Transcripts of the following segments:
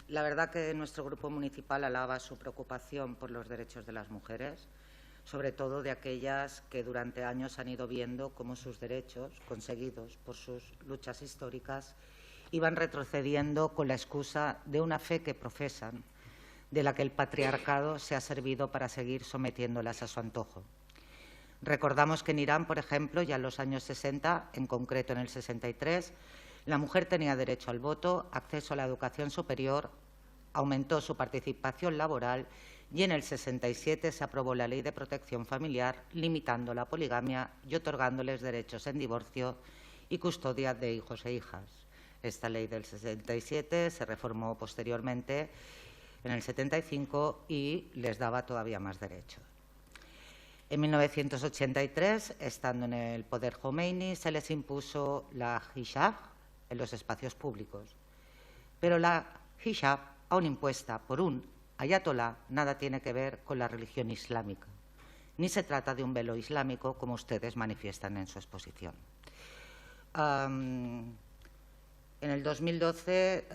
La verdad que nuestro grupo municipal alaba su preocupación por los derechos de las mujeres, sobre todo de aquellas que durante años han ido viendo cómo sus derechos, conseguidos por sus luchas históricas, iban retrocediendo con la excusa de una fe que profesan, de la que el patriarcado se ha servido para seguir sometiéndolas a su antojo. Recordamos que en Irán, por ejemplo, ya en los años 60, en concreto en el 63, la mujer tenía derecho al voto, acceso a la educación superior, aumentó su participación laboral y en el 67 se aprobó la Ley de Protección Familiar, limitando la poligamia y otorgándoles derechos en divorcio y custodia de hijos e hijas. Esta ley del 67 se reformó posteriormente en el 75 y les daba todavía más derechos. En 1983, estando en el poder Jomeini, se les impuso la hijab en los espacios públicos. Pero la hijab, aún impuesta por un ayatolá, nada tiene que ver con la religión islámica, ni se trata de un velo islámico, como ustedes manifiestan en su exposición. En el 2012,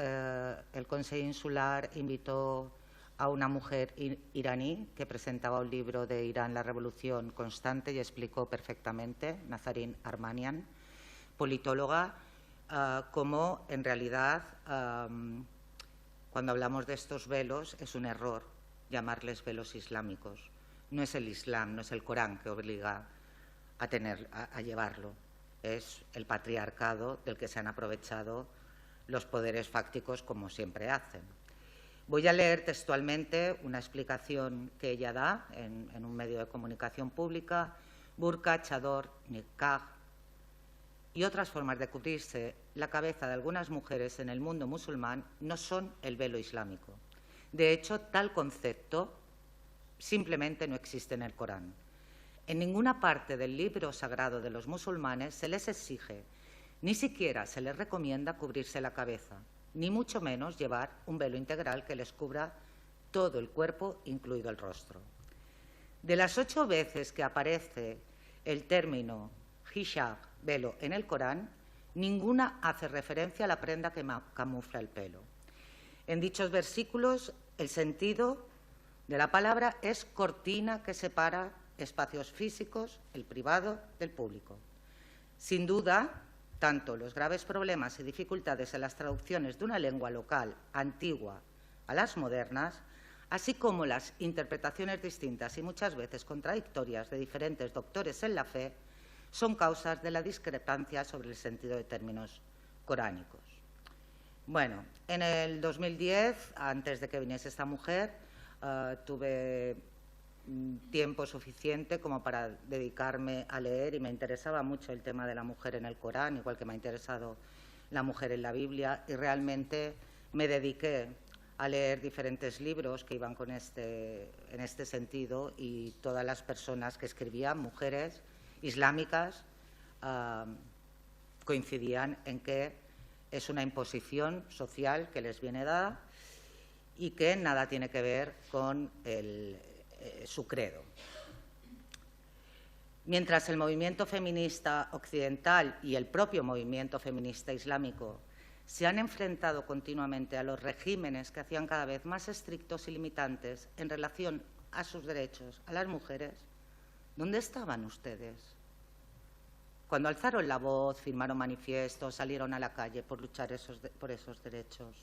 el Consejo Insular invitó a una mujer iraní que presentaba un libro de Irán, la Revolución Constante, y explicó perfectamente, Nazarin Armanian, politóloga, cómo en realidad, cuando hablamos de estos velos, es un error llamarles velos islámicos. No es el Islam, no es el Corán que obliga a llevarlo. Es el patriarcado del que se han aprovechado los poderes fácticos, como siempre hacen. Voy a leer textualmente una explicación que ella da en un medio de comunicación pública. Burka, chador, niqab y otras formas de cubrirse la cabeza de algunas mujeres en el mundo musulmán no son el velo islámico. De hecho, tal concepto simplemente no existe en el Corán. En ninguna parte del libro sagrado de los musulmanes se les exige, ni siquiera se les recomienda cubrirse la cabeza, ni mucho menos llevar un velo integral que les cubra todo el cuerpo, incluido el rostro. De las 8 veces que aparece el término hijab, velo, en el Corán, ninguna hace referencia a la prenda que camufla el pelo. En dichos versículos, el sentido de la palabra es cortina que separa espacios físicos, el privado, del público. Sin duda, tanto los graves problemas y dificultades en las traducciones de una lengua local antigua a las modernas, así como las interpretaciones distintas y muchas veces contradictorias de diferentes doctores en la fe, son causas de la discrepancia sobre el sentido de términos coránicos. Bueno, en el 2010, antes de que viniese esta mujer, tuve tiempo suficiente como para dedicarme a leer y me interesaba mucho el tema de la mujer en el Corán, igual que me ha interesado la mujer en la Biblia, y realmente me dediqué a leer diferentes libros que iban en este sentido, y todas las personas que escribían, mujeres islámicas, coincidían en que es una imposición social que les viene dada y que nada tiene que ver con su credo. Mientras el movimiento feminista occidental y el propio movimiento feminista islámico se han enfrentado continuamente a los regímenes que hacían cada vez más estrictos y limitantes en relación a sus derechos a las mujeres, ¿dónde estaban ustedes? Cuando alzaron la voz, firmaron manifiestos, salieron a la calle por luchar por esos derechos.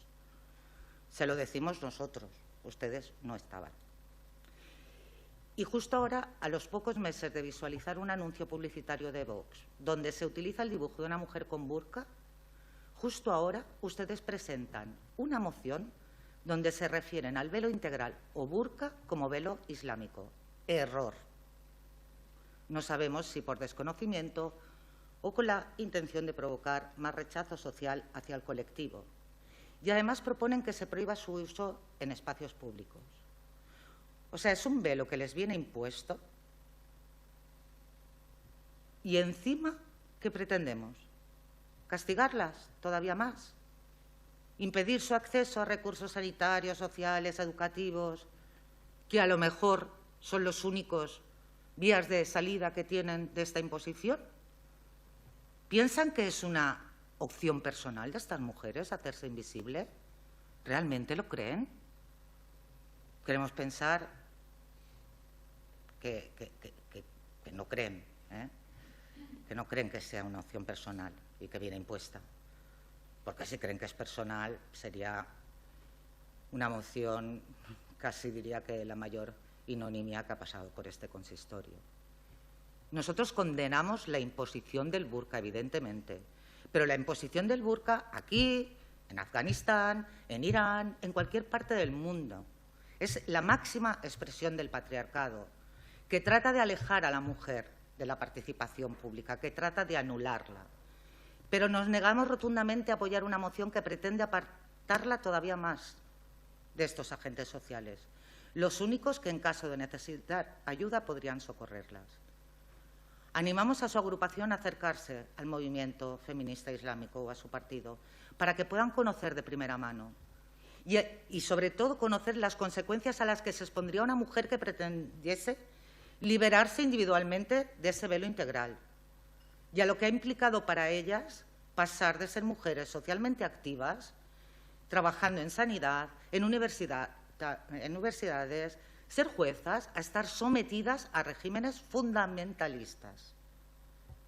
Se lo decimos nosotros, ustedes no estaban. Y justo ahora, a los pocos meses de visualizar un anuncio publicitario de Vox, donde se utiliza el dibujo de una mujer con burka, justo ahora ustedes presentan una moción donde se refieren al velo integral o burka como velo islámico. Error. No sabemos si por desconocimiento o con la intención de provocar más rechazo social hacia el colectivo. Y además proponen que se prohíba su uso en espacios públicos. O sea, es un velo que les viene impuesto y encima, ¿qué pretendemos? ¿Castigarlas todavía más? ¿Impedir su acceso a recursos sanitarios, sociales, educativos, que a lo mejor son los únicos vías de salida que tienen de esta imposición? ¿Piensan que es una opción personal de estas mujeres hacerse invisible? ¿Realmente lo creen? Queremos pensar que no creen, que no creen que sea una opción personal y que viene impuesta. Porque si creen que es personal, sería una moción, casi diría que la mayor ignominia que ha pasado por este consistorio. Nosotros condenamos la imposición del burka, evidentemente, pero la imposición del burka aquí, en Afganistán, en Irán, en cualquier parte del mundo, es la máxima expresión del patriarcado, que trata de alejar a la mujer de la participación pública, que trata de anularla. Pero nos negamos rotundamente a apoyar una moción que pretende apartarla todavía más de estos agentes sociales, los únicos que en caso de necesitar ayuda podrían socorrerlas. Animamos a su agrupación a acercarse al movimiento feminista islámico o a su partido para que puedan conocer de primera mano y sobre todo, conocer las consecuencias a las que se expondría una mujer que pretendiese liberarse individualmente de ese velo integral y a lo que ha implicado para ellas pasar de ser mujeres socialmente activas, trabajando en sanidad, en universidades, ser juezas, a estar sometidas a regímenes fundamentalistas.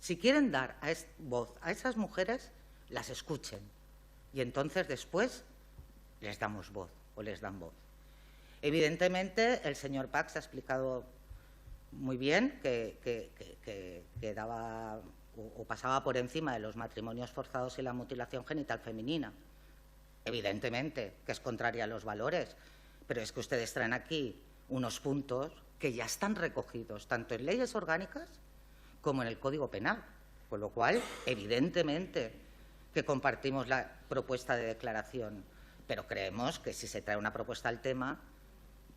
Si quieren dar voz a esas mujeres, las escuchen y entonces después les damos voz o les dan voz. Evidentemente, el señor Pax ha explicado muy bien que daba o pasaba por encima de los matrimonios forzados y la mutilación genital femenina. Evidentemente, que es contraria a los valores, pero es que ustedes traen aquí unos puntos que ya están recogidos tanto en leyes orgánicas como en el Código Penal, con lo cual, evidentemente, que compartimos la propuesta de declaración, pero creemos que si se trae una propuesta al tema,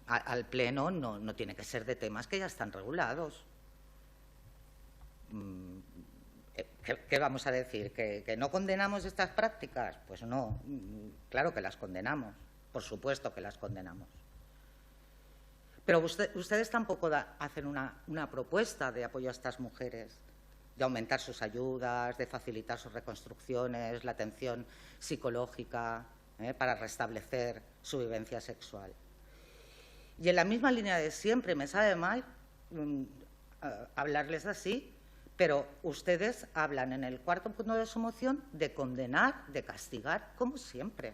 al Pleno, no tiene que ser de temas que ya están regulados. ¿Qué vamos a decir? ¿Que no condenamos estas prácticas? Pues no, claro que las condenamos, por supuesto que las condenamos. Pero ustedes tampoco hacen una propuesta de apoyo a estas mujeres, de aumentar sus ayudas, de facilitar sus reconstrucciones, la atención psicológica para restablecer su vivencia sexual. Y en la misma línea de siempre, me sabe mal hablarles así, pero ustedes hablan en el cuarto punto de su moción de condenar, de castigar, como siempre.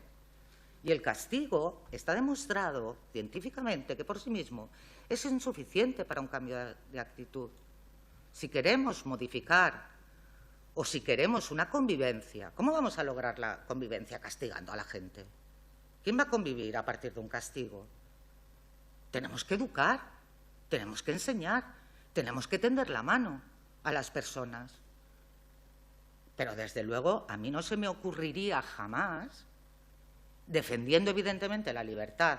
Y el castigo está demostrado científicamente que por sí mismo es insuficiente para un cambio de actitud. Si queremos modificar o si queremos una convivencia, ¿cómo vamos a lograr la convivencia castigando a la gente? ¿Quién va a convivir a partir de un castigo? Tenemos que educar, tenemos que enseñar, tenemos que tender la mano a las personas. Pero, desde luego, a mí no se me ocurriría jamás, defendiendo evidentemente la libertad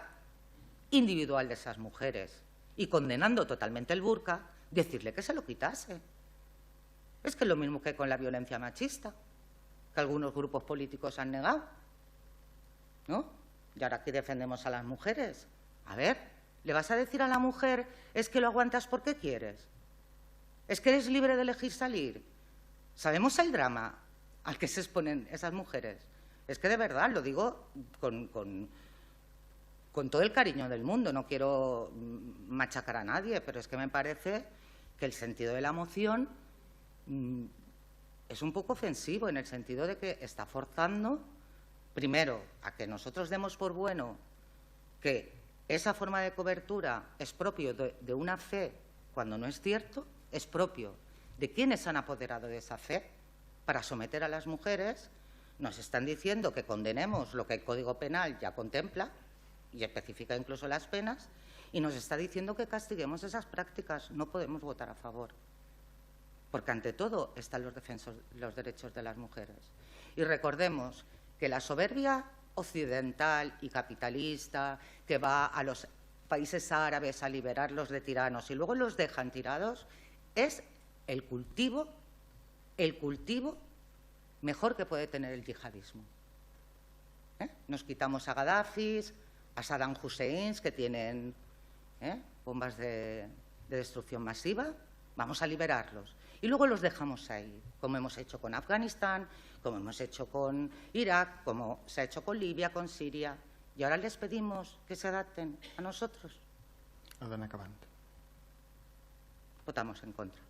individual de esas mujeres y condenando totalmente el burka, decirle que se lo quitase. Es que es lo mismo que con la violencia machista, que algunos grupos políticos han negado, ¿no? Y ahora aquí defendemos a las mujeres. A ver, ¿le vas a decir a la mujer es que lo aguantas porque quieres? ¿Es que eres libre de elegir salir? ¿Sabemos el drama al que se exponen esas mujeres? Es que de verdad, lo digo con todo el cariño del mundo, no quiero machacar a nadie, pero es que me parece que el sentido de la moción es un poco ofensivo, en el sentido de que está forzando, primero, a que nosotros demos por bueno que esa forma de cobertura es propio de una fe, cuando no es cierto, es propio de quienes han apoderado de esa fe para someter a las mujeres. Nos están diciendo que condenemos lo que el Código Penal ya contempla y especifica incluso las penas, y nos está diciendo que castiguemos esas prácticas. No podemos votar a favor, porque ante todo están los derechos de las mujeres. Y recordemos que la soberbia occidental y capitalista que va a los países árabes a liberarlos de tiranos y luego los dejan tirados es el cultivo mejor que puede tener el yihadismo. Nos quitamos a Gaddafis, a Saddam Hussein, que tienen bombas de destrucción masiva, vamos a liberarlos. Y luego los dejamos ahí, como hemos hecho con Afganistán, como hemos hecho con Irak, como se ha hecho con Libia, con Siria y ahora les pedimos que se adapten a nosotros. Ha d'anar acabant. Votamos en contra.